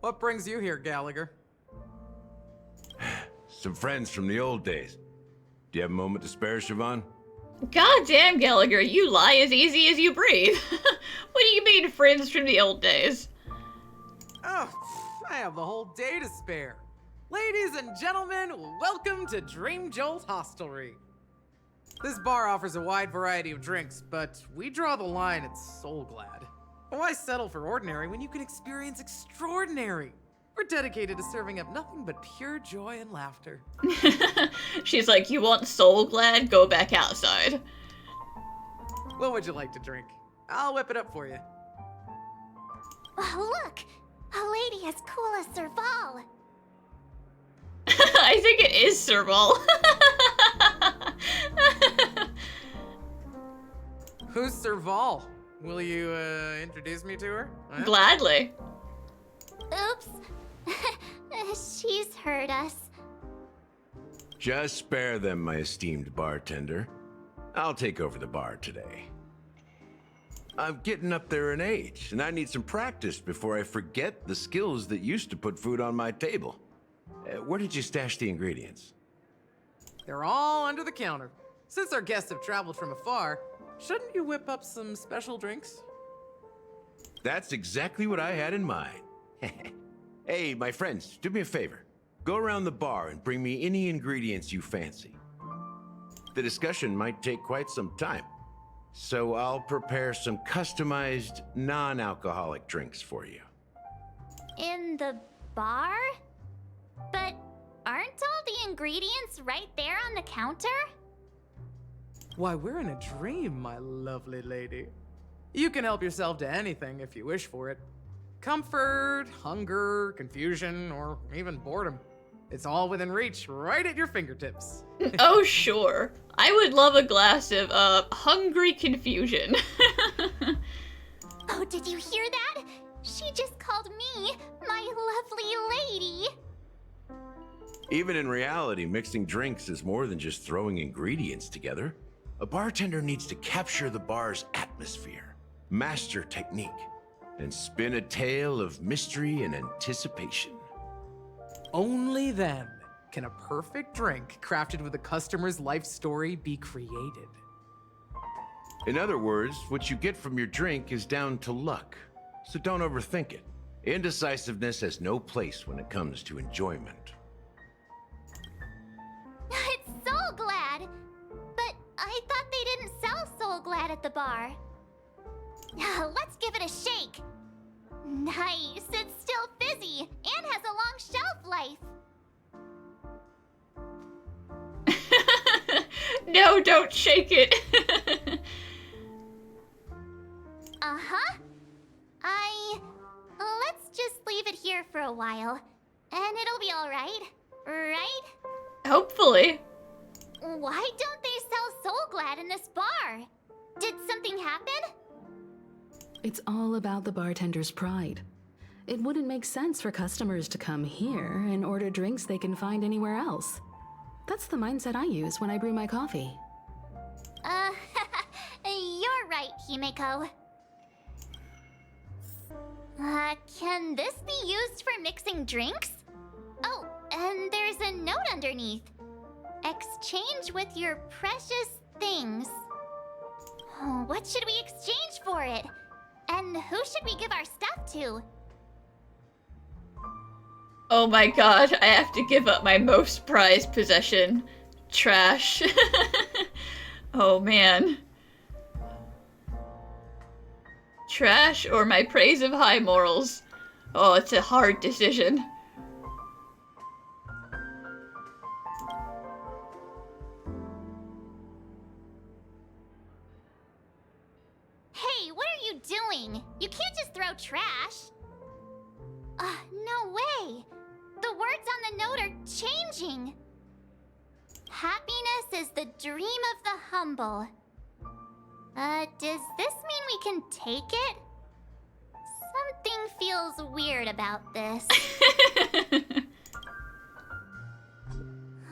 What brings you here, Gallagher? Some friends from the old days. Do you have a moment to spare, Siobhan? God damn, Gallagher, you lie as easy as you breathe. What do you mean, friends from the old days? Oh, I have the whole day to spare. Ladies and gentlemen, welcome to Dream Jolt Hostelry. This bar offers a wide variety of drinks, but we draw the line at Soul Glad. Why settle for ordinary when you can experience extraordinary? We're dedicated to serving up nothing but pure joy and laughter. She's like, you want Soul Glad? Go back outside. What would you like to drink? I'll whip it up for you. Oh, look! A lady as cool as Serval. I think it is Serval. Who's Serval? Will you, introduce me to her? Huh? Gladly. Oops. She's heard us. Just spare them, my esteemed bartender. I'll take over the bar today. I'm getting up there in age, and I need some practice before I forget the skills that used to put food on my table. Where did you stash the ingredients? They're all under the counter. Since our guests have traveled from afar, shouldn't you whip up some special drinks? That's exactly what I had in mind. Hey, my friends, do me a favor. Go around the bar and bring me any ingredients you fancy. The discussion might take quite some time, so I'll prepare some customized, non-alcoholic drinks for you. In the bar? But aren't all the ingredients right there on the counter? Why, we're in a dream, my lovely lady. You can help yourself to anything if you wish for it. Comfort, hunger, confusion, or even boredom. It's all within reach, right at your fingertips. Oh, sure. I would love a glass of, hungry confusion. Oh, did you hear that? She just called me my lovely lady. Even in reality, mixing drinks is more than just throwing ingredients together. A bartender needs to capture the bar's atmosphere, master technique, and spin a tale of mystery and anticipation. Only then can a perfect drink crafted with a customer's life story be created. In other words, what you get from your drink is down to luck, so don't overthink it. Indecisiveness has no place when it comes to enjoyment. It's Soul Glad! But I thought they didn't sell Soul Glad at the bar. Let's give it a shake. Nice, it's still fizzy and has a long shelf life. No, don't shake it. Uh-huh. Let's just leave it here for a while, and it'll be all right, right? Hopefully. Why don't they sell Soul Glad in this bar? Did something happen? It's all about the bartender's pride. It wouldn't make sense for customers to come here and order drinks they can find anywhere else. That's the mindset I use when I brew my coffee. You're right, Himeko. Can this be used for mixing drinks? Oh, and there's a note underneath. Exchange with your precious things. What should we exchange for it? And who should we give our stuff to? Oh my god, I have to give up my most prized possession. Trash. Oh man. Trash or my praise of high morals? Oh, it's a hard decision. Hey, what are you doing? You can't just throw trash. No way. The words on the note are changing. Happiness is the dream of the humble. Does this mean we can take it? Something feels weird about this.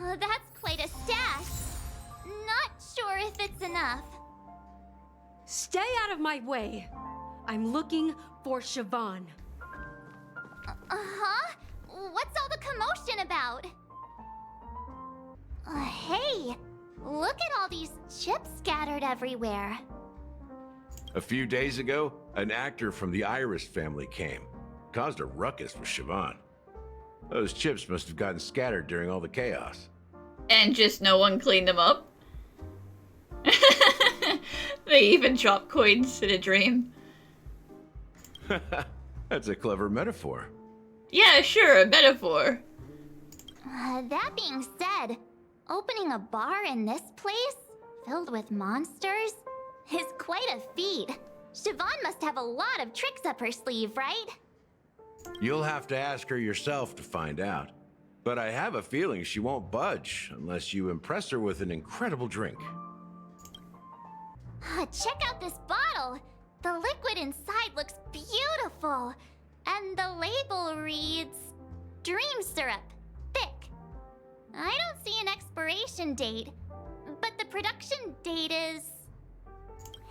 That's quite a stash. Not sure if it's enough. Stay out of my way. I'm looking for Siobhan. What's all the commotion about? Hey, look at all these chips scattered everywhere. A few days ago, an actor from the Iris family came. Caused a ruckus with Siobhan. Those chips must have gotten scattered during all the chaos. And just no one cleaned them up? They even drop coins in a dream. That's a clever metaphor. Yeah, sure, a metaphor. That being said, opening a bar in this place, filled with monsters, is quite a feat. Siobhan must have a lot of tricks up her sleeve, right? You'll have to ask her yourself to find out. But I have a feeling she won't budge unless you impress her with an incredible drink. Check out this bottle! The liquid inside looks beautiful. And the label reads, Dream Syrup, thick. I don't see an expiration date, but the production date is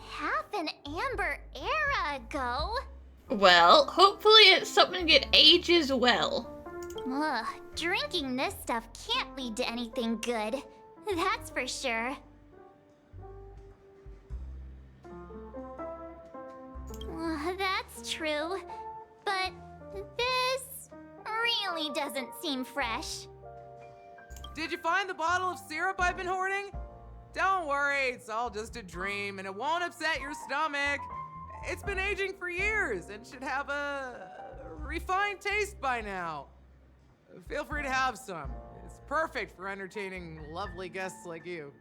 half an amber era ago. Well, hopefully it's something that ages well. Ugh, drinking this stuff can't lead to anything good. That's for sure. That's true. But this really doesn't seem fresh. Did you find the bottle of syrup I've been hoarding? Don't worry, it's all just a dream and it won't upset your stomach. It's been aging for years and should have a refined taste by now. Feel free to have some. It's perfect for entertaining lovely guests like you.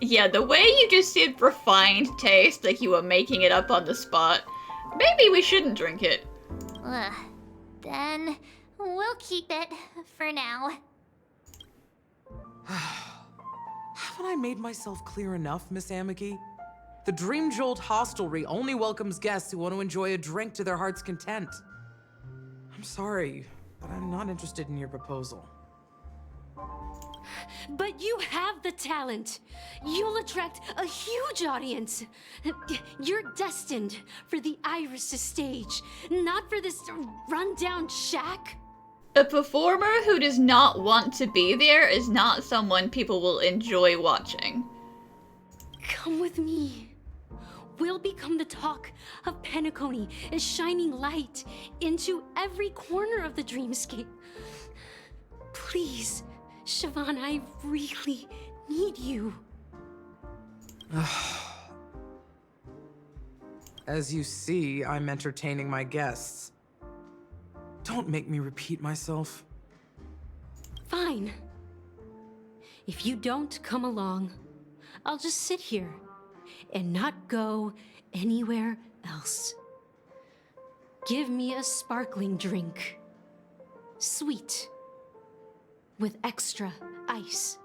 Yeah, the way you just said refined taste, like you were making it up on the spot. Maybe we shouldn't drink it. Ugh. Then we'll keep it for now. Haven't I made myself clear enough, Miss Amiki? The Dream Jolt Hostelry only welcomes guests who want to enjoy a drink to their heart's content. I'm sorry, but I'm not interested in your proposal. But you have the talent. You'll attract a huge audience. You're destined for the Iris stage, not for this rundown shack. A performer who does not want to be there is not someone people will enjoy watching. Come with me. We'll become the talk of Penacony, a shining light into every corner of the dreamscape. Please, Siobhan, I really need you. As you see, I'm entertaining my guests. Don't make me repeat myself. Fine. If you don't come along, I'll just sit here and not go anywhere else. Give me a sparkling drink. Sweet. With extra ice.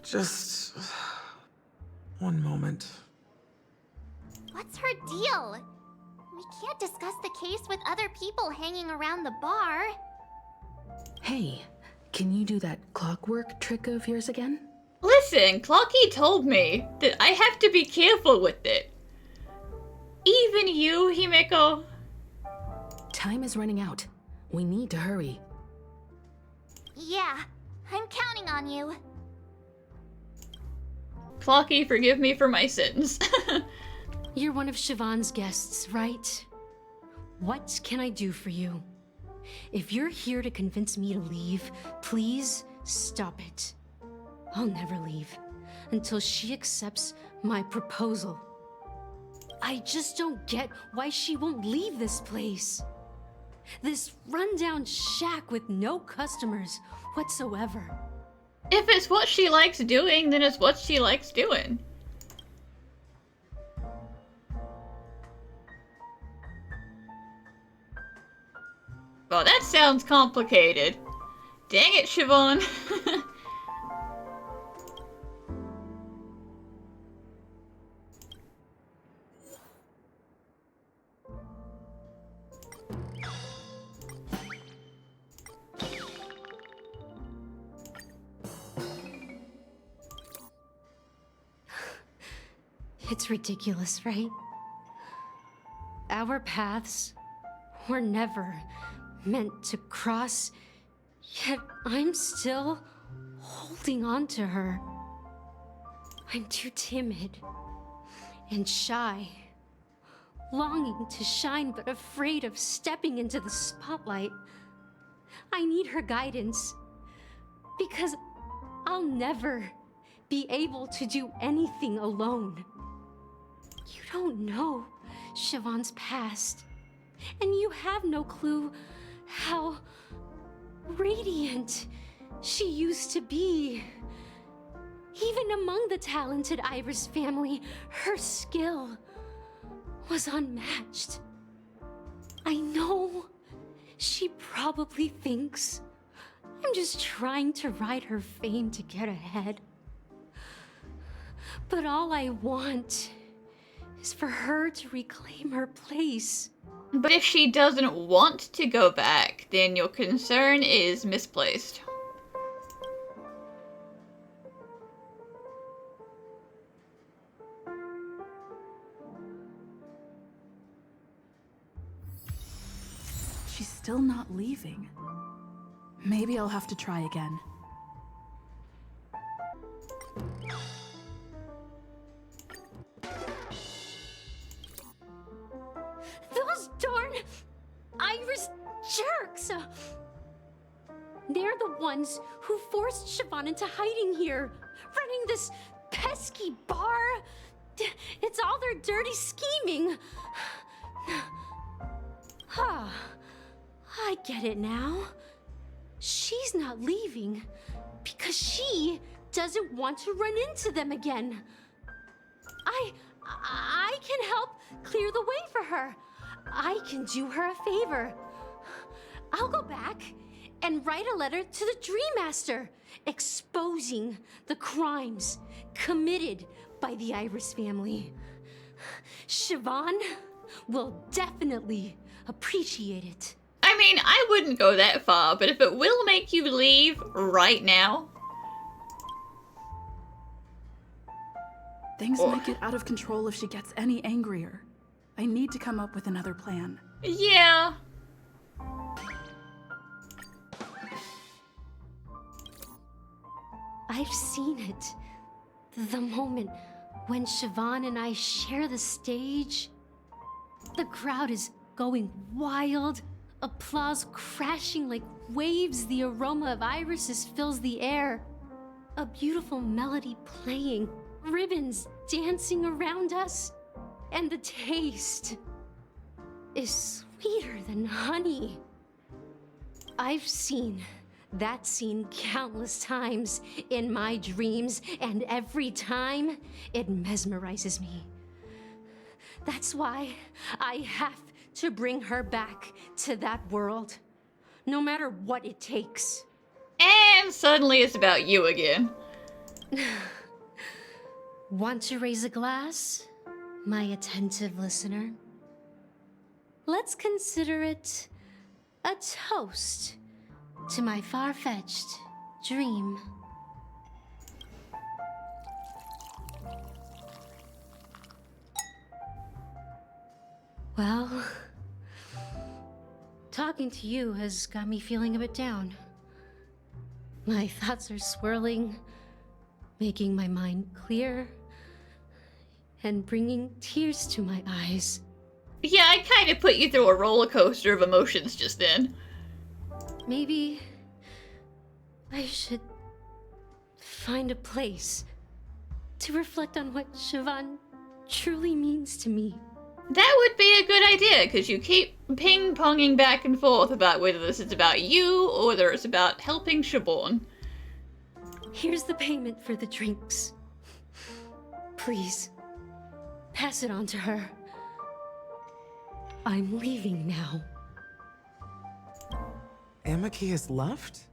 Just one moment. What's her deal? We can't discuss the case with other people hanging around the bar. Hey, can you do that clockwork trick of yours again? Listen, Clocky told me that I have to be careful with it. Even you, Himeko. Time is running out. We need to hurry. Yeah, I'm counting on you. Clocky, forgive me for my sins. You're one of Siobhan's guests, right? What can I do for you? If you're here to convince me to leave, please stop it. I'll never leave until she accepts my proposal. I just don't get why she won't leave this place. This rundown shack with no customers whatsoever. If it's what she likes doing, then it's what she likes doing. Well, that sounds complicated. Dang it, Siobhan. It's ridiculous, right? Our paths were never meant to cross, yet I'm still holding on to her. I'm too timid and shy, longing to shine but afraid of stepping into the spotlight. I need her guidance, because I'll never be able to do anything alone. You don't know Siobhan's past, and you have no clue how radiant she used to be. Even among the talented Iris family, her skill was unmatched. I know she probably thinks I'm just trying to ride her fame to get ahead. But all I want is for her to reclaim her place. But if she doesn't want to go back, then your concern is misplaced. She's still not leaving. Maybe I'll have to try again. Those darn Iris jerks! They're the ones who forced Siobhan into hiding here, running this pesky bar. It's all their dirty scheming. I get it now. She's not leaving because she doesn't want to run into them again. I can help clear the way for her. I can do her a favor. I'll go back and write a letter to the Dream Master exposing the crimes committed by the Iris family. Siobhan will definitely appreciate it. I mean, I wouldn't go that far, but if it will make you leave right now... Things might get out of control if she gets any angrier. I need to come up with another plan. Yeah. I've seen it. The moment when Siobhan and I share the stage. The crowd is going wild. Applause crashing like waves. The aroma of irises fills the air. A beautiful melody playing. Ribbons dancing around us. And the taste is sweeter than honey. I've seen that scene countless times in my dreams, and every time it mesmerizes me. That's why I have to bring her back to that world, no matter what it takes. And suddenly it's about you again. Want to raise a glass, my attentive listener? Let's consider it a toast to my far-fetched dream. Well, talking to you has got me feeling a bit down. My thoughts are swirling, making my mind clear, and bringing tears to my eyes. Yeah, I kind of put you through a roller coaster of emotions just then. Maybe I should find a place to reflect on what Siobhan truly means to me. That would be a good idea, because you keep ping-ponging back and forth about whether this is about you or whether it's about helping Siobhan. Here's the payment for the drinks. Please, pass it on to her. I'm leaving now. Amaki has left?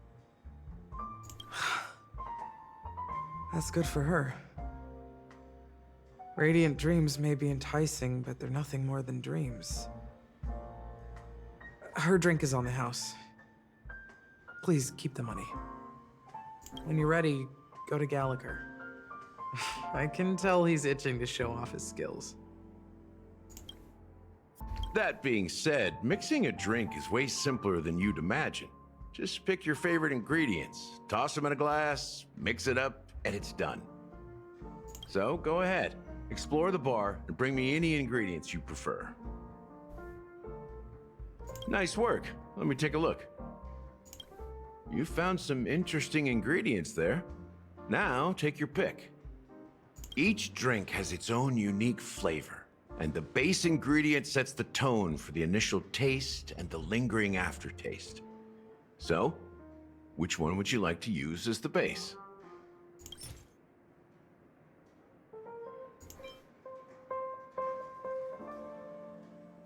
That's good for her. Radiant dreams may be enticing, but they're nothing more than dreams. Her drink is on the house. Please keep the money. When you're ready, go to Gallagher. I can tell he's itching to show off his skills. That being said, mixing a drink is way simpler than you'd imagine. Just pick your favorite ingredients, toss them in a glass, mix it up, and it's done. So go ahead, explore the bar, and bring me any ingredients you prefer. Nice work. Let me take a look. You found some interesting ingredients there. Now, take your pick. Each drink has its own unique flavor, and the base ingredient sets the tone for the initial taste and the lingering aftertaste. So, which one would you like to use as the base?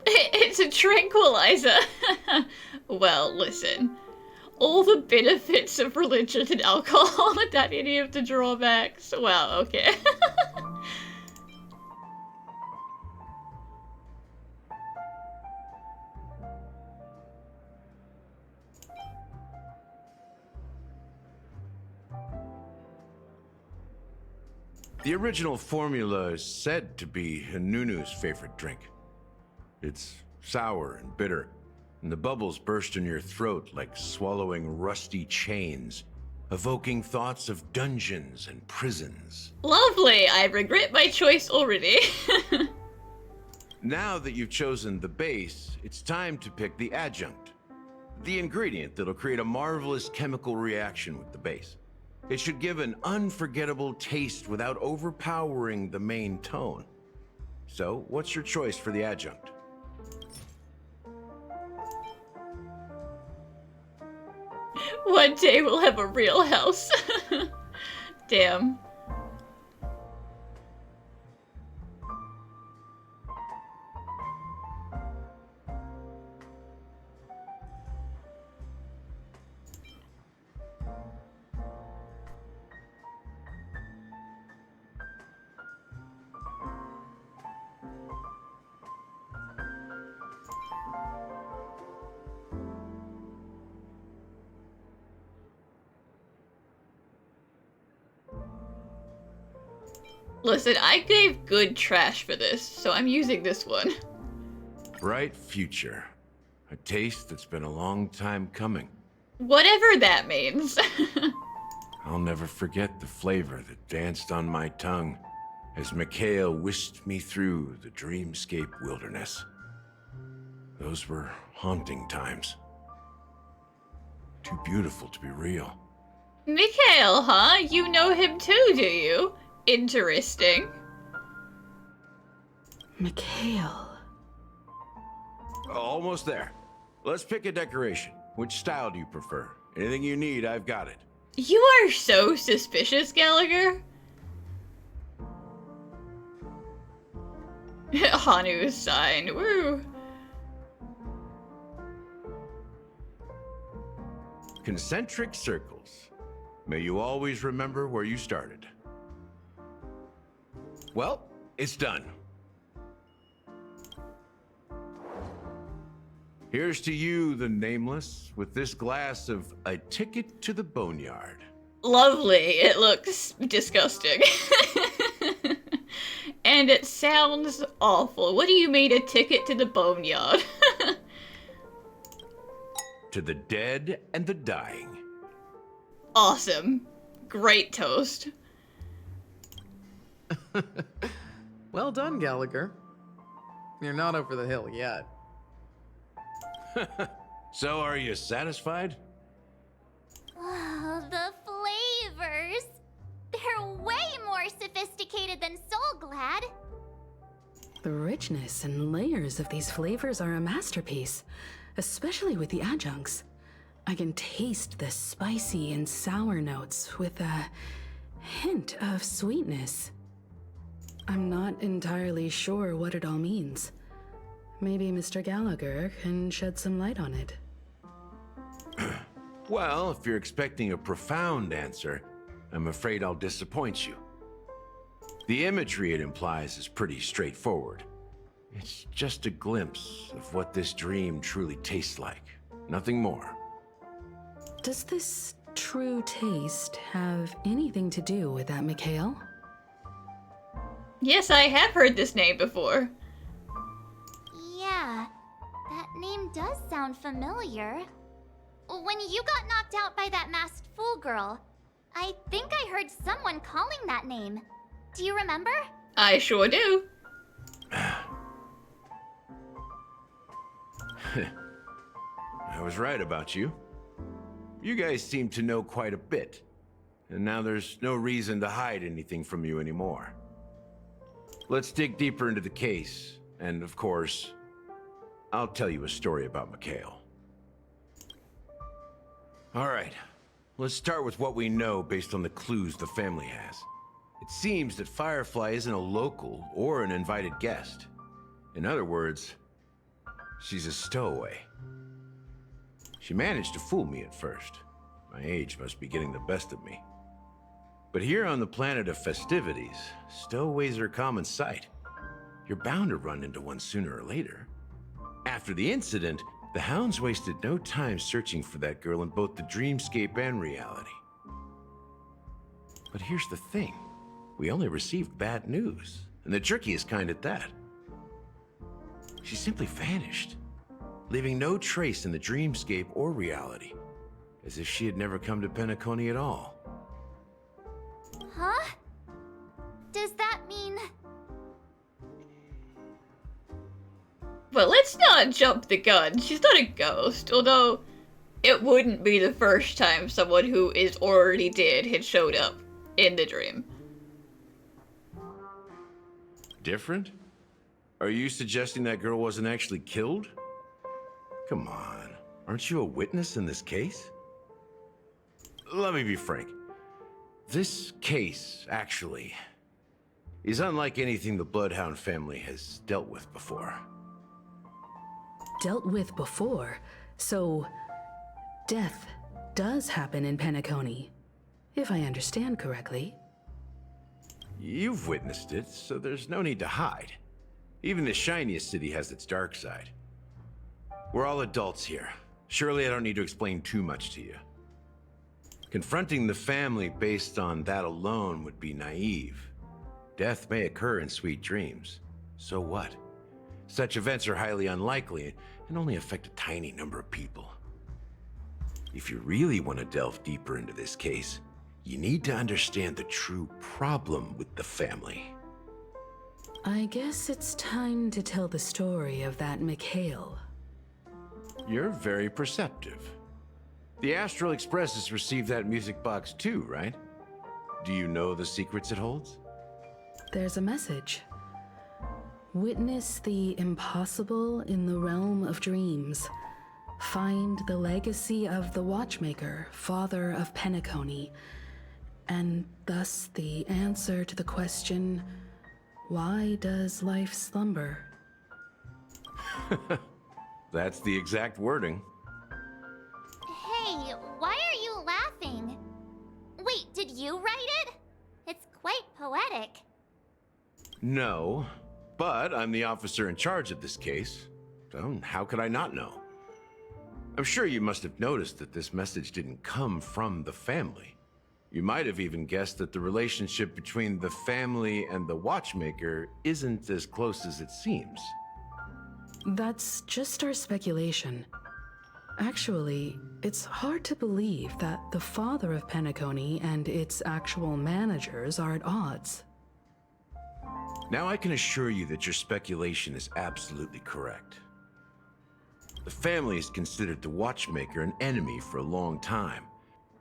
It's a tranquilizer. Well, listen. All the benefits of religion and alcohol without any of the drawbacks. Wow, okay. The original formula is said to be Nunu's favorite drink. It's sour and bitter, and the bubbles burst in your throat like swallowing rusty chains, evoking thoughts of dungeons and prisons. Lovely! I regret my choice already. Now that you've chosen the base, it's time to pick the adjunct, the ingredient that'll create a marvelous chemical reaction with the base. It should give an unforgettable taste without overpowering the main tone. So, what's your choice for the adjunct? One day we'll have a real house. Damn. Listen, I gave good trash for this, so I'm using this one. Bright future. A taste that's been a long time coming. Whatever that means. I'll never forget the flavor that danced on my tongue as Mikhail whisked me through the dreamscape wilderness. Those were haunting times. Too beautiful to be real. Mikhail, huh? You know him too, do you? Interesting. Mikhail. Almost there. Let's pick a decoration. Which style do you prefer? Anything you need, I've got it. You are so suspicious, Gallagher. Hanu's sign. Woo. Concentric circles. May you always remember where you started. Well, it's done. Here's to you, the nameless, with this glass of a ticket to the boneyard. Lovely. It looks disgusting. And it sounds awful. What do you mean, a ticket to the boneyard? To the dead and the dying. Awesome. Great toast. Well done, Gallagher. You're not over the hill yet. So, are you satisfied? Oh, the flavors! They're way more sophisticated than Soul Glad. The richness and layers of these flavors are a masterpiece, especially with the adjuncts. I can taste the spicy and sour notes with a hint of sweetness. I'm not entirely sure what it all means. Maybe Mr. Gallagher can shed some light on it. Well, if you're expecting a profound answer, I'm afraid I'll disappoint you. The imagery it implies is pretty straightforward. It's just a glimpse of what this dream truly tastes like. Nothing more. Does this true taste have anything to do with that Mikhail? Yes, I have heard this name before. Yeah, name does sound familiar. When you got knocked out by that masked fool girl, I think I heard someone calling that name. Do you remember? I sure do. I was right about you. You guys seem to know quite a bit, and now there's no reason to hide anything from you anymore. Let's dig deeper into the case, and of course, I'll tell you a story about Mikhail. All right, let's start with what we know based on the clues the family has. It seems that Firefly isn't a local or an invited guest. In other words, she's a stowaway. She managed to fool me at first. My age must be getting the best of me. But here on the planet of festivities, stowaways are a common sight. You're bound to run into one sooner or later. After the incident, the hounds wasted no time searching for that girl in both the dreamscape and reality. But here's the thing. We only received bad news, and the trickiest kind at that. She simply vanished, leaving no trace in the dreamscape or reality, as if she had never come to Penacony at all. Huh? Does that mean... But let's not jump the gun. She's not a ghost, although it wouldn't be the first time someone who is already dead had showed up in the dream. Different? Are you suggesting that girl wasn't actually killed? Come on, aren't you a witness in this case? Let me be frank. This case, actually, is unlike anything the Bloodhound family has dealt with before. Dealt with before, so death does happen in Penacony, if I understand correctly. You've witnessed it, so there's no need to hide. Even the shiniest city has its dark side. We're all adults here. Surely I don't need to explain too much to you. Confronting the family based on that alone would be naive. Death may occur in sweet dreams. So what? Such events are highly unlikely and only affect a tiny number of people. If you really want to delve deeper into this case, you need to understand the true problem with the family. I guess it's time to tell the story of that Mikhail. You're very perceptive. The Astral Express has received that music box too, right? Do you know the secrets it holds? There's a message. Witness the impossible in the realm of dreams. Find the legacy of the Watchmaker, father of Penacony, and thus the answer to the question, why does life slumber? That's the exact wording. Hey, why are you laughing? Wait, did you write it? It's quite poetic. No, but I'm the officer in charge of this case, so how could I not know? I'm sure you must have noticed that this message didn't come from the family. You might have even guessed that the relationship between the family and the Watchmaker isn't as close as it seems. That's just our speculation. Actually, it's hard to believe that the father of Penacony and its actual managers are at odds. Now I can assure you that your speculation is absolutely correct. The family has considered the Watchmaker an enemy for a long time,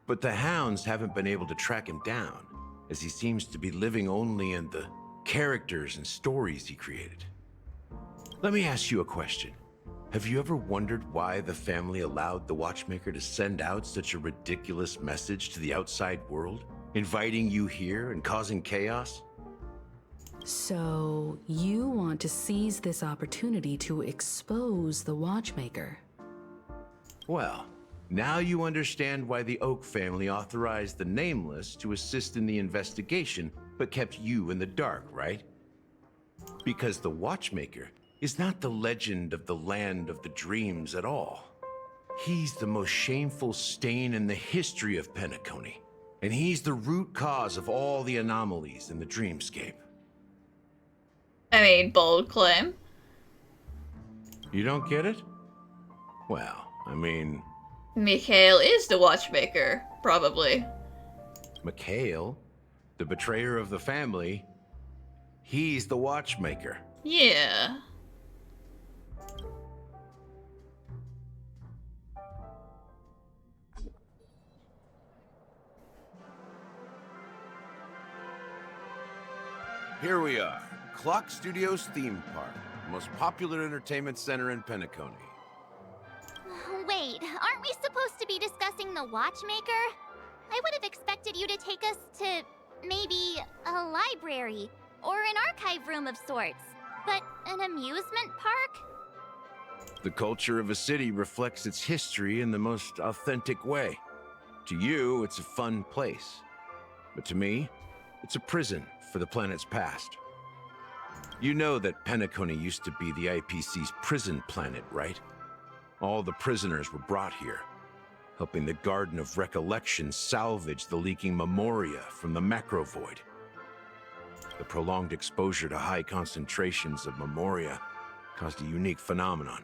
but the hounds haven't been able to track him down, as he seems to be living only in the characters and stories he created. Let me ask you a question. Have you ever wondered why the family allowed the Watchmaker to send out such a ridiculous message to the outside world, inviting you here and causing chaos? So, you want to seize this opportunity to expose the Watchmaker? Well, now you understand why the Oak family authorized the Nameless to assist in the investigation, but kept you in the dark, right? Because the Watchmaker is not the legend of the land of the dreams at all. He's the most shameful stain in the history of Penacony, and he's the root cause of all the anomalies in the dreamscape. I mean, bold claim. You don't get it? Well, I mean, Mikhail is the Watchmaker, probably. Mikhail, the betrayer of the family, he's the Watchmaker. Yeah. Here we are, Clock Studios theme park, most popular entertainment center in Penacony. Wait, aren't we supposed to be discussing the Watchmaker? I would have expected you to take us to maybe a library or an archive room of sorts. But an amusement park? The culture of a city reflects its history in the most authentic way. To you, it's a fun place. But to me, it's a prison for the planet's past. You know that Penacony used to be the IPC's prison planet, right? All the prisoners were brought here, helping the Garden of Recollection salvage the leaking memoria from the macro void. The prolonged exposure to high concentrations of memoria caused a unique phenomenon.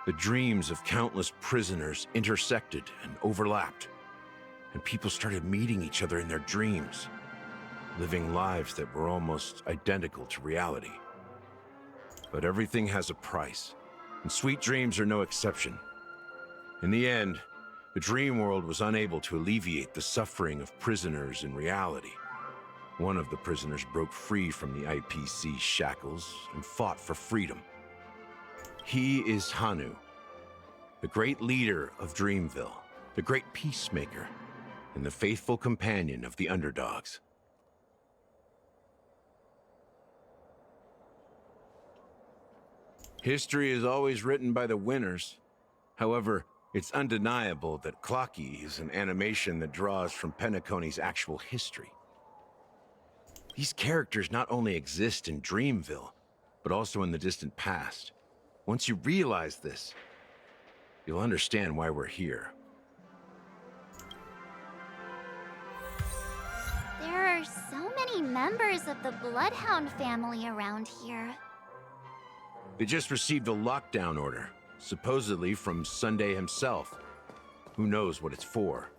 The dreams of countless prisoners intersected and overlapped, and people started meeting each other in their dreams, living lives that were almost identical to reality. But everything has a price, and sweet dreams are no exception. In the end, the dream world was unable to alleviate the suffering of prisoners in reality. One of the prisoners broke free from the IPC shackles and fought for freedom. He is Hanu, the great leader of Dreamville, the great peacemaker, and the faithful companion of the underdogs. History is always written by the winners. However, it's undeniable that Clocky is an animation that draws from Penacony's actual history. These characters not only exist in Dreamville, but also in the distant past. Once you realize this, you'll understand why we're here. There are so many members of the Bloodhound family around here. They just received a lockdown order, supposedly from Sunday himself. Who knows what it's for?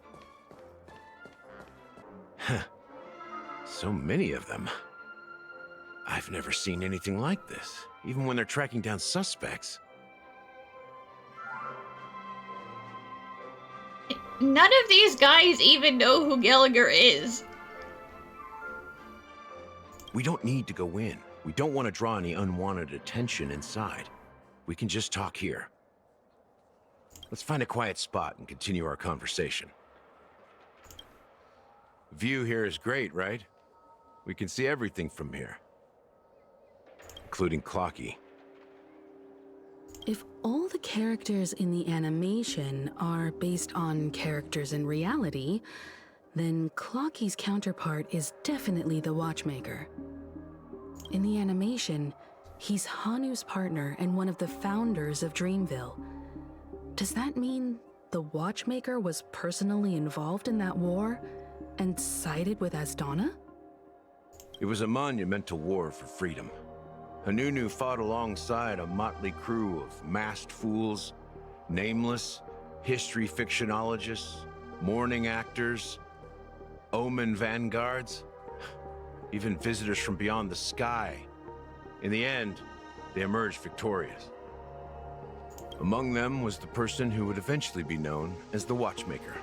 So many of them. I've never seen anything like this, even when they're tracking down suspects. None of these guys even know who Gallagher is. We don't need to go in. We don't want to draw any unwanted attention inside. We can just talk here. Let's find a quiet spot and continue our conversation. The view here is great, right? We can see everything from here, including Clocky. If all the characters in the animation are based on characters in reality, then Clocky's counterpart is definitely the Watchmaker. In the animation, he's Hanu's partner and one of the founders of Dreamville. Does that mean the Watchmaker was personally involved in that war and sided with Asdana? It was a monumental war for freedom. Hanunu fought alongside a motley crew of masked fools, nameless, history fictionologists, mourning actors, omen vanguards, even visitors from beyond the sky. In the end, they emerged victorious. Among them was the person who would eventually be known as the Watchmaker.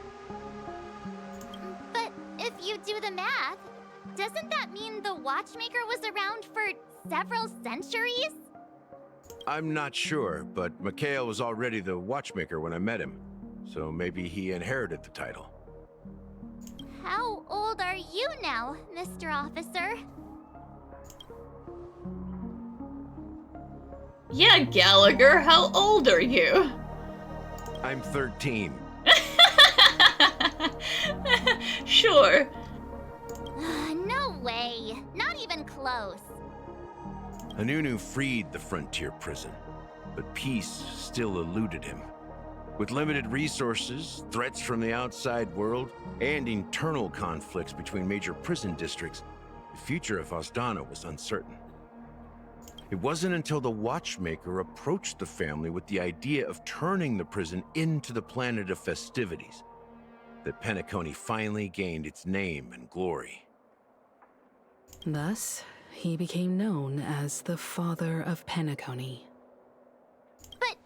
But if you do the math, doesn't that mean the Watchmaker was around for several centuries? I'm not sure, but Mikhail was already the Watchmaker when I met him, so maybe he inherited the title. How old are you now, Mr. Officer? Yeah, Gallagher, how old are you? I'm 13. Sure. No way. Not even close. Hanunu freed the frontier prison, but peace still eluded him. With limited resources, threats from the outside world, and internal conflicts between major prison districts, the future of Asdana was uncertain. It wasn't until the Watchmaker approached the family with the idea of turning the prison into the planet of festivities that Penacony finally gained its name and glory. Thus, he became known as the Father of Penacony. But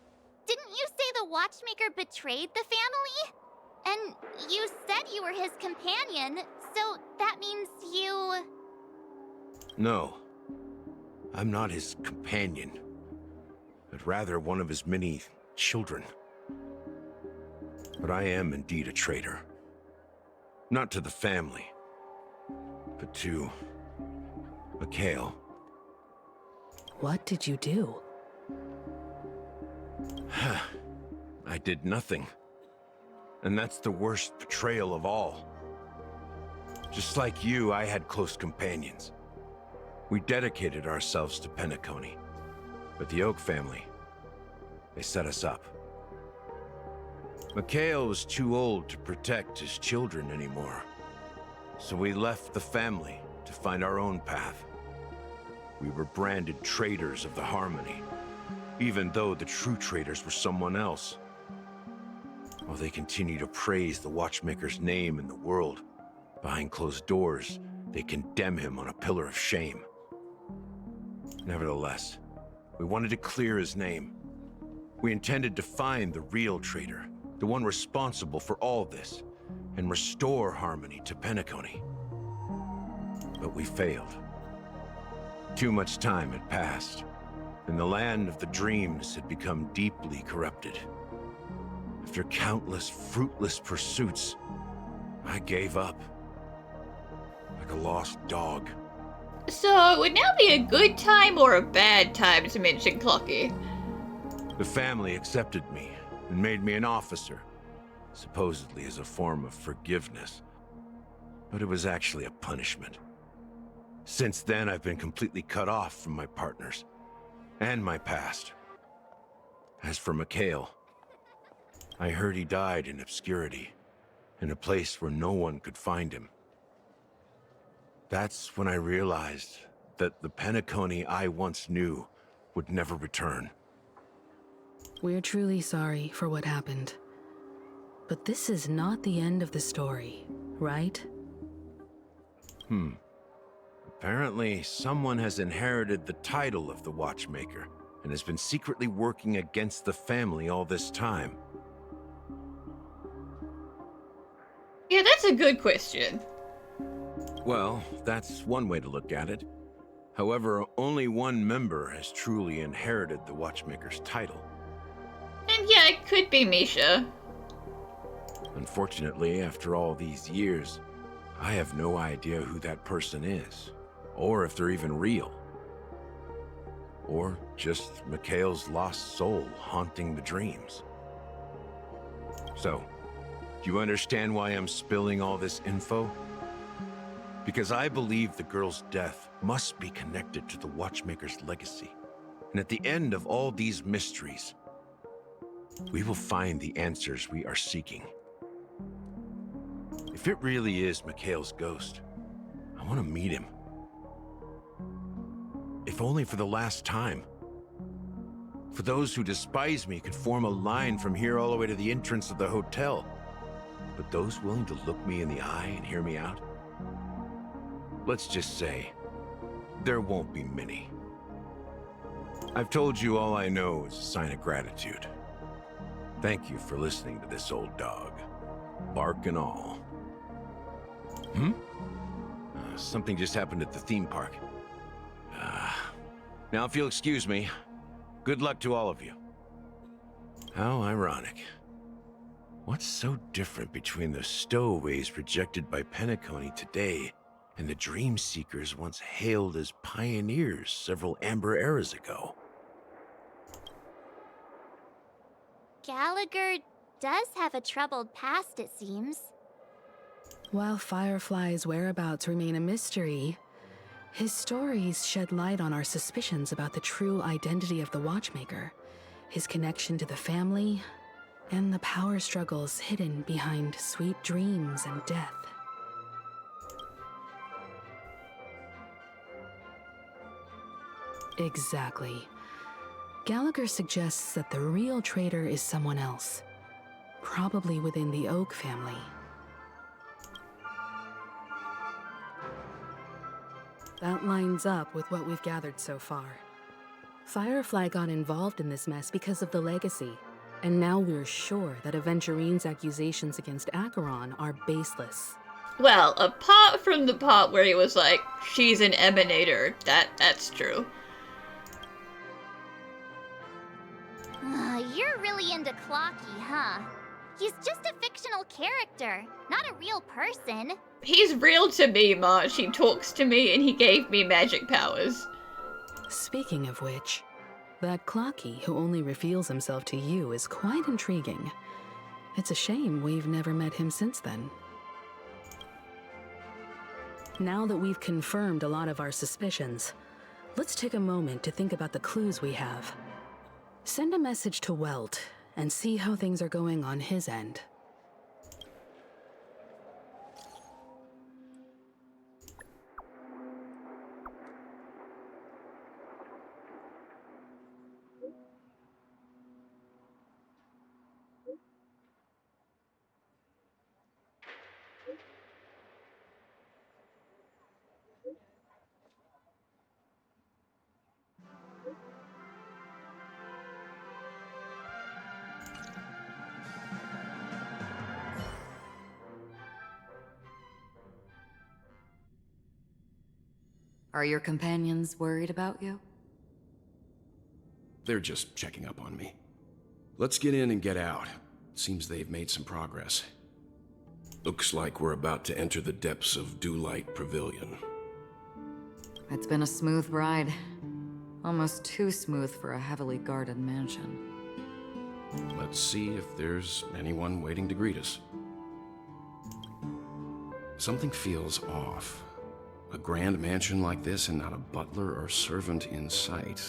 didn't you say the Watchmaker betrayed the family? And you said you were his companion, so that means you... No, I'm not his companion, but rather one of his many children. But I am indeed a traitor. Not to the family, but to Mikhail. What did you do? I did nothing. And that's the worst betrayal of all. Just like you, I had close companions. We dedicated ourselves to Penacony. But the Oak family, they set us up. Mikhail was too old to protect his children anymore. So we left the family to find our own path. We were branded traitors of the Harmony, even though the true traitors were someone else. While they continue to praise the Watchmaker's name in the world, behind closed doors, they condemn him on a pillar of shame. Nevertheless, we wanted to clear his name. We intended to find the real traitor, the one responsible for all this, and restore harmony to Penacony. But we failed. Too much time had passed, and the land of the dreams had become deeply corrupted. After countless fruitless pursuits, I gave up. Like a lost dog. So, it would now be a good time or a bad time to mention Clocky? The family accepted me and made me an officer, supposedly as a form of forgiveness. But it was actually a punishment. Since then, I've been completely cut off from my partners and my past. As for Mikhail, I heard he died in obscurity, in a place where no one could find him. That's when I realized that the Penacony I once knew would never return. We're truly sorry for what happened. But this is not the end of the story, right? Apparently, someone has inherited the title of the Watchmaker and has been secretly working against the family all this time. Yeah, that's a good question. Well, that's one way to look at it. However, only one member has truly inherited the Watchmaker's title. And yeah, it could be Misha. Unfortunately, after all these years, I have no idea who that person is, or if they're even real. Or just Mikhail's lost soul haunting the dreams. So, do you understand why I'm spilling all this info? Because I believe the girl's death must be connected to the Watchmaker's legacy. And at the end of all these mysteries, we will find the answers we are seeking. If it really is Mikhail's ghost, I want to meet him. If only for the last time. For those who despise me could form a line from here all the way to the entrance of the hotel. But those willing to look me in the eye and hear me out? Let's just say, there won't be many. I've told you all I know is a sign of gratitude. Thank you for listening to this old dog. Bark and all. Something just happened at the theme park. Now if you'll excuse me, good luck to all of you. How ironic. What's so different between the stowaways rejected by Penacony today and the dream seekers once hailed as pioneers several amber eras ago? Gallagher does have a troubled past, it seems. While Firefly's whereabouts remain a mystery, his stories shed light on our suspicions about the true identity of the Watchmaker, his connection to the family, and the power struggles hidden behind sweet dreams and death. Exactly. Gallagher suggests that the real traitor is someone else. Probably within the Oak family. That lines up with what we've gathered so far. Firefly got involved in this mess because of the legacy, and now we're sure that Aventurine's accusations against Acheron are baseless. Well, apart from the part where he was like, she's an emanator, that's true. You're really into Clocky, huh? He's just a fictional character, not a real person. He's real to me, March. He talks to me and he gave me magic powers. Speaking of which, that Clocky who only reveals himself to you is quite intriguing. It's a shame we've never met him since then. Now that we've confirmed a lot of our suspicions, let's take a moment to think about the clues we have. Send a message to Welt and see how things are going on his end. Are your companions worried about you? They're just checking up on me. Let's get in and get out. Seems they've made some progress. Looks like we're about to enter the depths of Dewlight Pavilion. It's been a smooth ride. Almost too smooth for a heavily guarded mansion. Let's see if there's anyone waiting to greet us. Something feels off. A grand mansion like this and not a butler or servant in sight.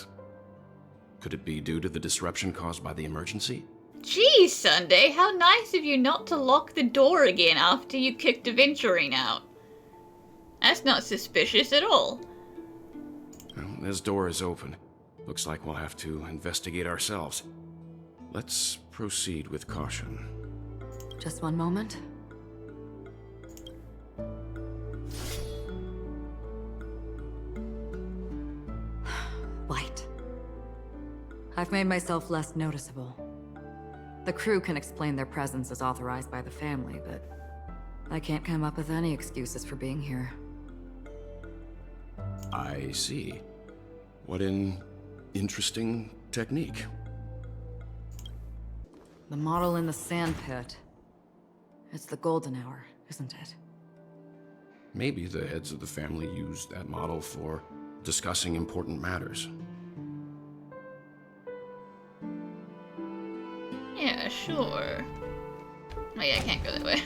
Could it be due to the disruption caused by the emergency? Geez, Sunday, how nice of you not to lock the door again after you kicked Aventurine out. That's not suspicious at all. Well, this door is open. Looks like we'll have to investigate ourselves. Let's proceed with caution. Just one moment. Light. I've made myself less noticeable. The crew can explain their presence as authorized by the family, but I can't come up with any excuses for being here. I see. What an interesting technique. The model in the sandpit. It's the golden hour, isn't it? Maybe the heads of the family used that model for discussing important matters. Yeah, sure. Oh yeah, I can't go that way.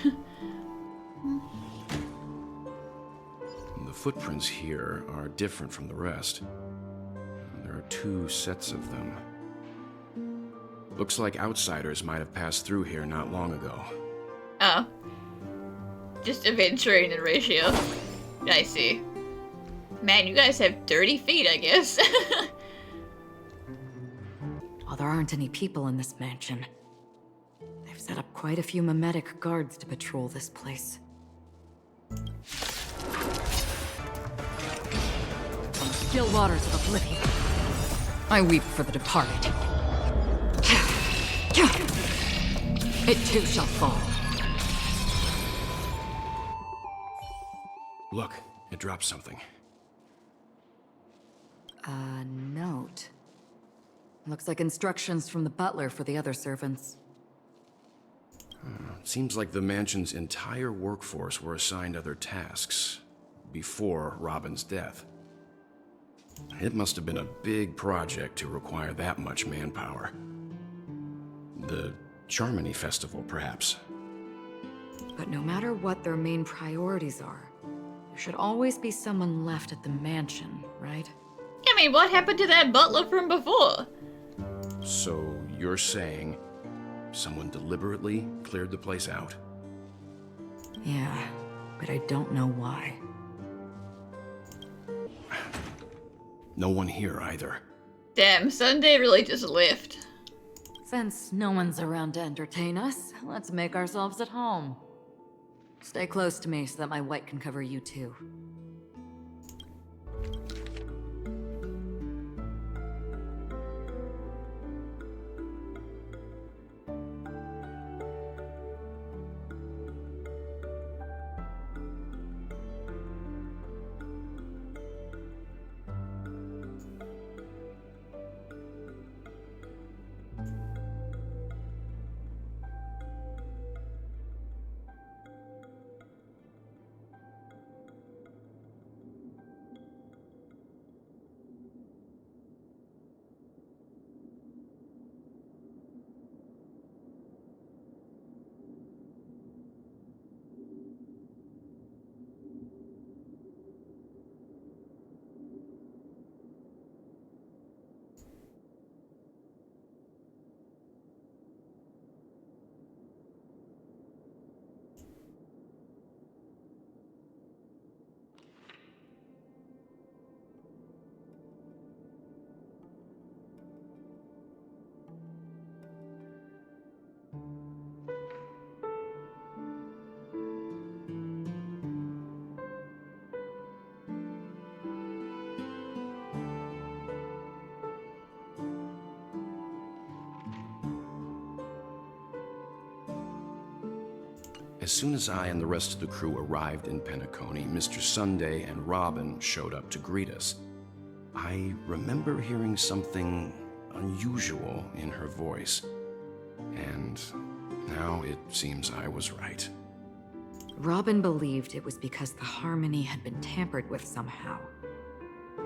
The footprints here are different from the rest. There are two sets of them. Looks like outsiders might have passed through here not long ago. Oh. Just Aventurine and Ratio. I see. Man, you guys have dirty feet, I guess. While there aren't any people in this mansion, they've set up quite a few mimetic guards to patrol this place. From the still waters of oblivion, I weep for the departed. It too shall fall. Look, it dropped something. A note. Looks like instructions from the butler for the other servants. Seems like the mansion's entire workforce were assigned other tasks before Robin's death. It must have been a big project to require that much manpower. The Charmony Festival, perhaps. But no matter what their main priorities are, there should always be someone left at the mansion, right? I mean, what happened to that butler from before? So you're saying someone deliberately cleared the place out? Yeah, but I don't know why. No one here either. Damn, Sunday really just left. Since no one's around to entertain us, let's make ourselves at home. Stay close to me so that my white can cover you too. As soon as I and the rest of the crew arrived in Penacony, Mr. Sunday and Robin showed up to greet us. I remember hearing something unusual in her voice, and now it seems I was right. Robin believed it was because the harmony had been tampered with somehow.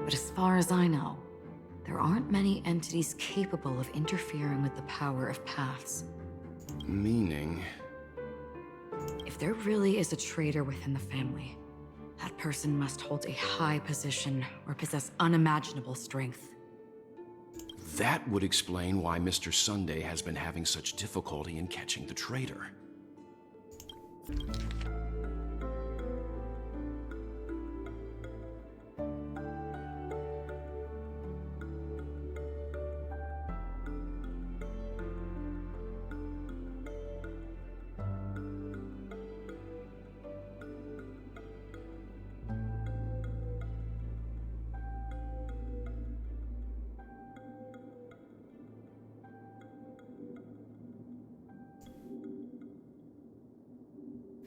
But as far as I know, there aren't many entities capable of interfering with the power of paths. Meaning? If there really is a traitor within the family, that person must hold a high position or possess unimaginable strength. That would explain why Mr. Sunday has been having such difficulty in catching the traitor.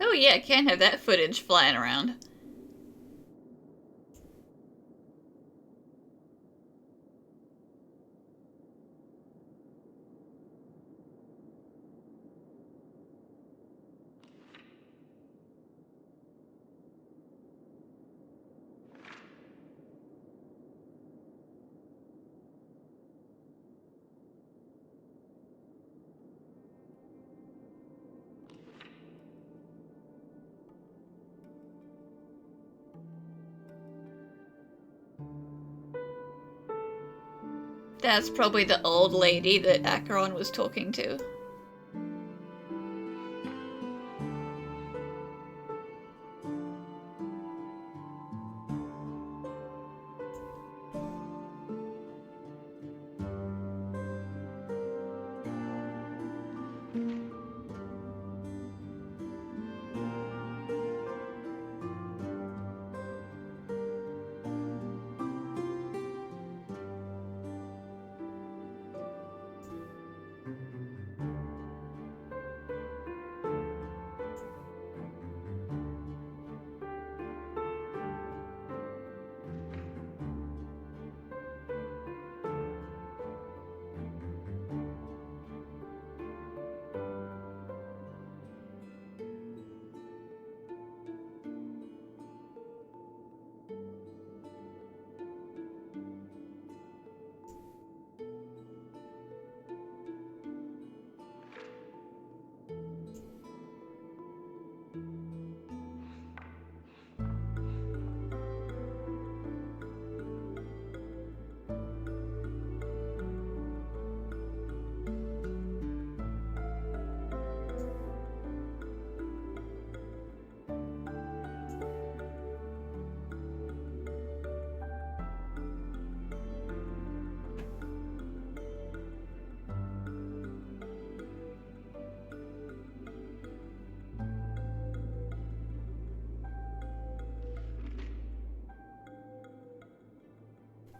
Oh yeah, can't have that footage flying around. That's probably the old lady that Acheron was talking to.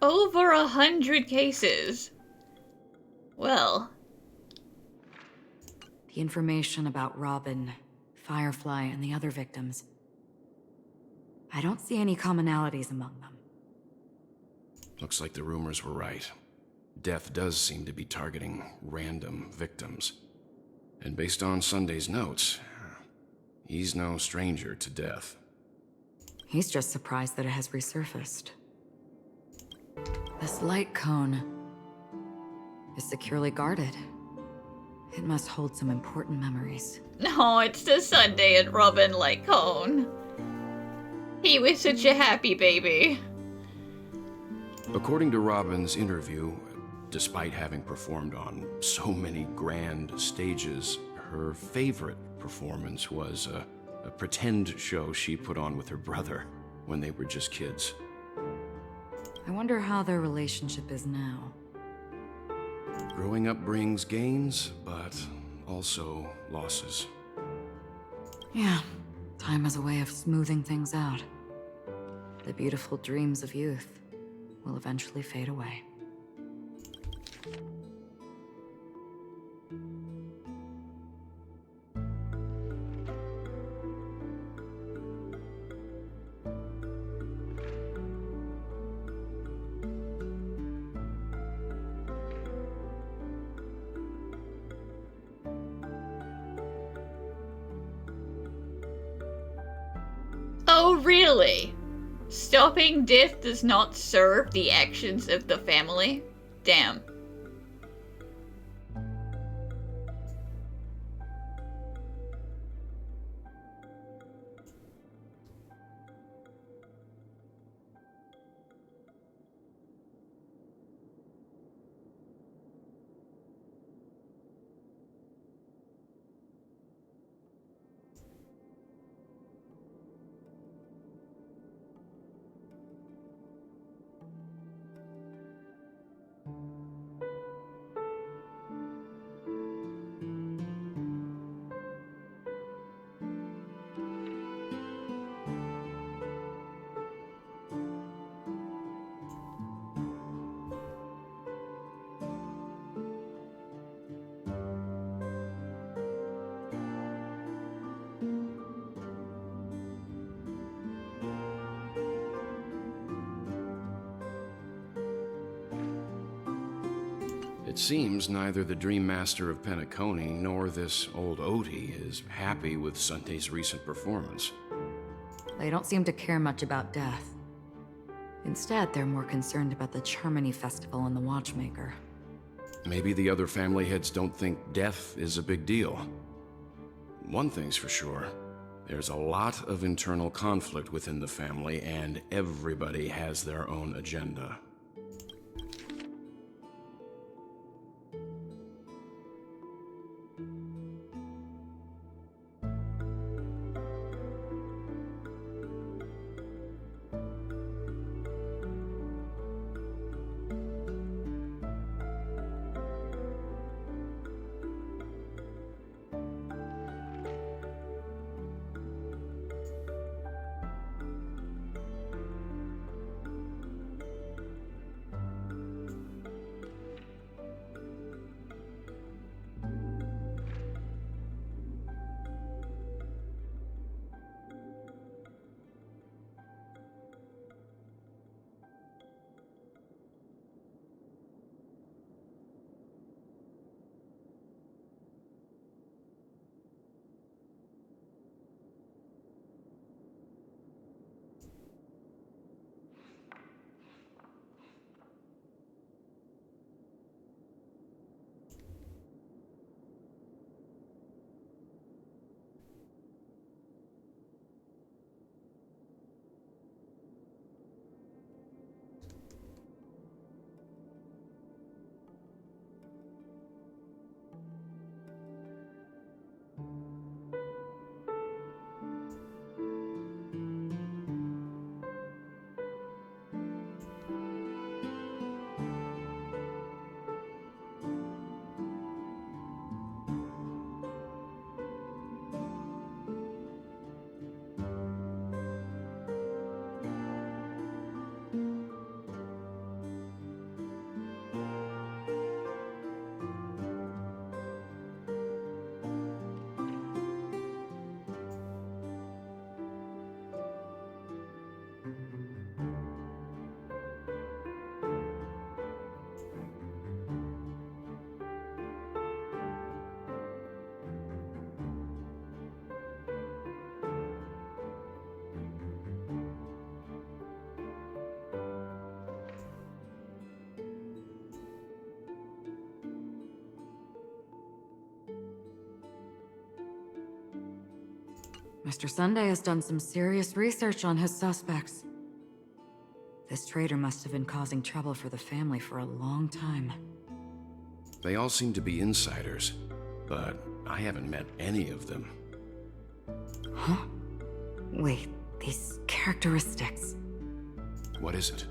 Over 100 cases. Well, The information about Robin, Firefly, and the other victims. I don't see any commonalities among them. Looks like the rumors were right. Death does seem to be targeting random victims. And based on Sunday's notes, he's no stranger to death. He's just surprised that it has resurfaced. This light cone is securely guarded. It must hold some important memories. no, it's the Sunday and Robin like cone. He was such a happy baby. According to Robin's interview, despite having performed on so many grand stages, her favorite performance was a pretend show she put on with her brother when they were just kids. I wonder how their relationship is now. Growing up brings gains, but also losses. Yeah, time has a way of smoothing things out. The beautiful dreams of youth will eventually fade away. Oh, really? Stopping death does not serve the actions of the family? Damn. It seems neither the Dream Master of Penacony nor this old Odie is happy with Sunday's recent performance. They don't seem to care much about death. Instead, they're more concerned about the Charmony Festival and the Watchmaker. Maybe the other family heads don't think death is a big deal. One thing's for sure, there's a lot of internal conflict within the family, and everybody has their own agenda. Mr. Sunday has done some serious research on his suspects. This traitor must have been causing trouble for the family for a long time. They all seem to be insiders, but I haven't met any of them. Huh? Wait, these characteristics. What is it?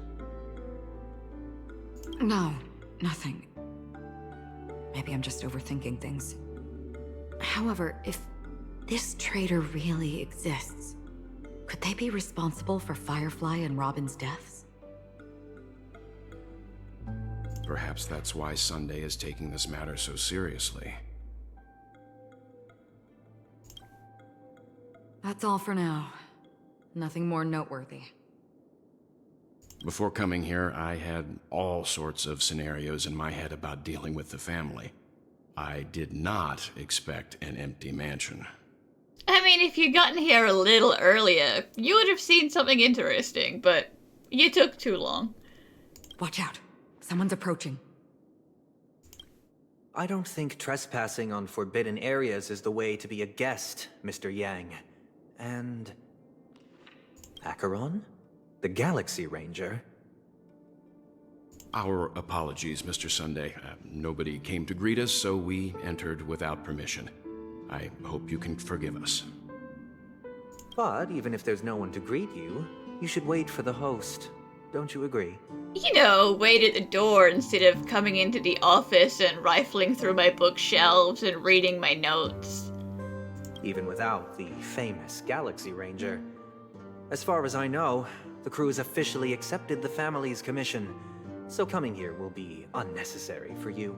No, nothing. Maybe I'm just overthinking things. However, if this traitor really exists, could they be responsible for Firefly and Robin's deaths? Perhaps that's why Sunday is taking this matter so seriously. That's all for now. Nothing more noteworthy. Before coming here, I had all sorts of scenarios in my head about dealing with the family. I did not expect an empty mansion. I mean, if you'd gotten here a little earlier, you would have seen something interesting, but you took too long. Watch out. Someone's approaching. I don't think trespassing on forbidden areas is the way to be a guest, Mr. Yang. And... Acheron? The Galaxy Ranger? Our apologies, Mr. Sunday. Nobody came to greet us, so we entered without permission. I hope you can forgive us. But even if there's no one to greet you, you should wait for the host. Don't you agree? You know, wait at the door instead of coming into the office and rifling through my bookshelves and reading my notes. Even without the famous Galaxy Ranger. As far as I know, the crew has officially accepted the family's commission, so coming here will be unnecessary for you.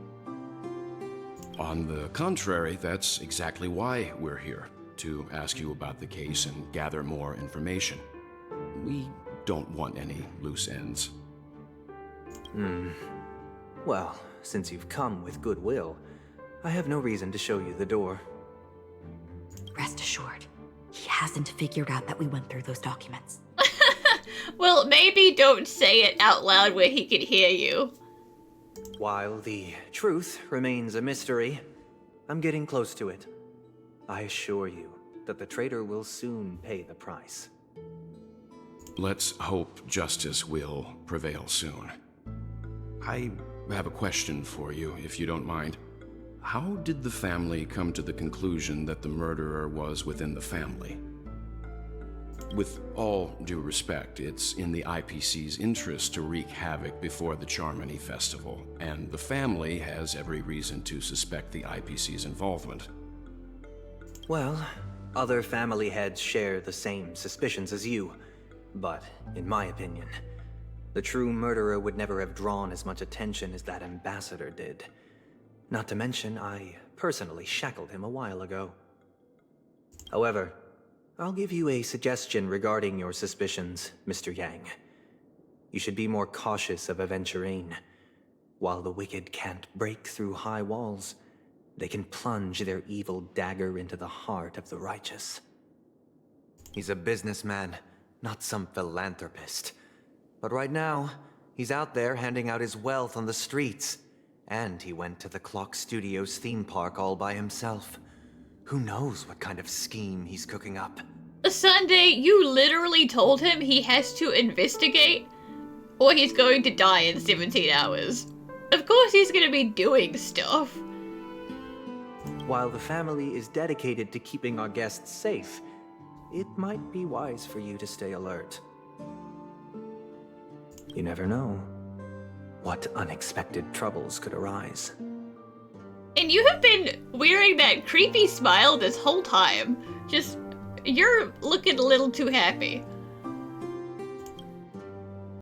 On the contrary, that's exactly why we're here, to ask you about the case and gather more information. We don't want any loose ends. Well, since you've come with goodwill, I have no reason to show you the door. Rest assured, he hasn't figured out that we went through those documents. Well, maybe don't say it out loud where he can hear you. While the truth remains a mystery, I'm getting close to it. I assure you that the traitor will soon pay the price. Let's hope justice will prevail soon. I have a question for you, if you don't mind. How did the family come to the conclusion that the murderer was within the family? With all due respect, it's in the IPC's interest to wreak havoc before the Charmony Festival, and the family has every reason to suspect the IPC's involvement. Well, other family heads share the same suspicions as you, but in my opinion, the true murderer would never have drawn as much attention as that ambassador did. Not to mention, I personally shackled him a while ago. However, I'll give you a suggestion regarding your suspicions, Mr. Yang. You should be more cautious of Aventurine. While the wicked can't break through high walls, they can plunge their evil dagger into the heart of the righteous. He's a businessman, not some philanthropist. But right now, he's out there handing out his wealth on the streets. And he went to the Clock Studios theme park all by himself. Who knows what kind of scheme he's cooking up? Sunday, you literally told him he has to investigate, or he's going to die in 17 hours. Of course he's gonna be doing stuff. While the family is dedicated to keeping our guests safe, it might be wise for you to stay alert. You never know what unexpected troubles could arise. And you have been wearing that creepy smile this whole time. You're looking a little too happy.